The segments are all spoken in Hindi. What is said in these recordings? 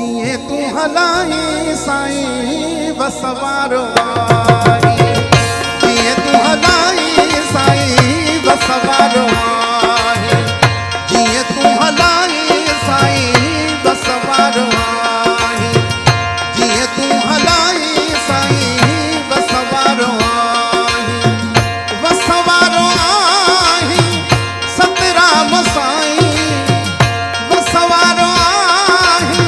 जीअं तूं हलाई साईं वसवारो आहे, जीअं तूं हलाई साईं वसवारो आहे, जीअं तूं हलाई साईं वसवारो आहे, जीअं तूं हलाई साईं वसवारो आहे, वसवारो आहे सतराम साईं, वसवारो आहे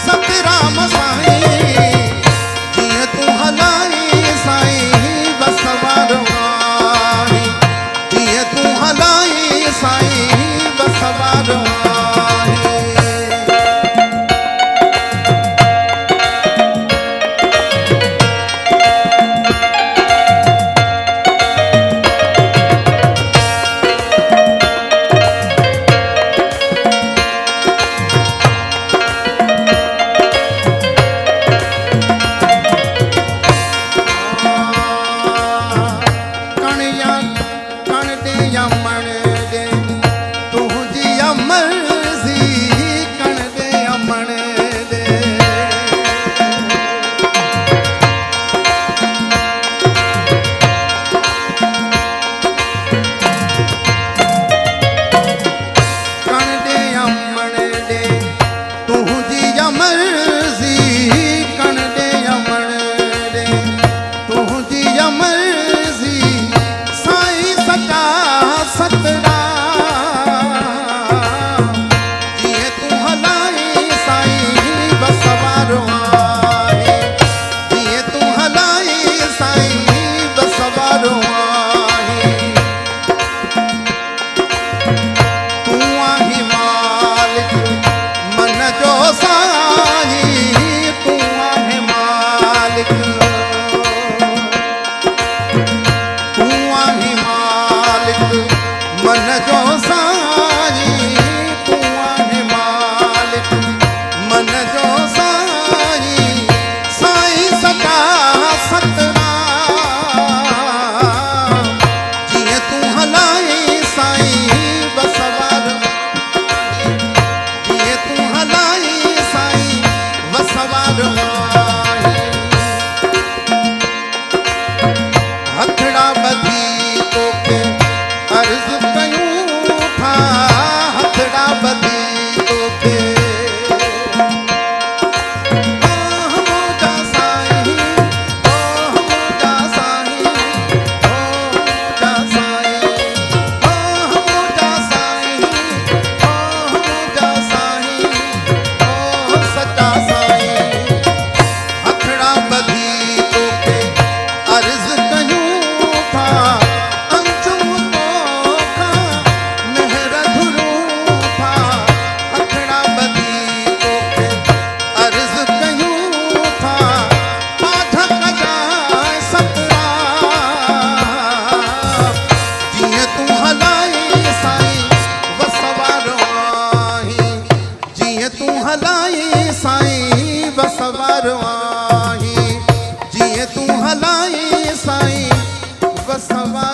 सतराम साईं, जीअं तूं हलाई साईं वसवारो आहे, जीअं तूं हलाई साईं वसवारो आहे। हथड़ा बधी तोखे अर्ज़ कयूं था, हथड़ा बधी तोखे मुंहिंजा साईं, मुंहिंजा साईं, मुंहिंजा साईं, मुंहिंजा साईं, मुंहिंजा साईं, ओ सच्चा साईं, हथड़ा बधी तोखे अर्ज़ हलाई साईं वसवारो आहे, जीअं तूं हलाई साईं वसवारो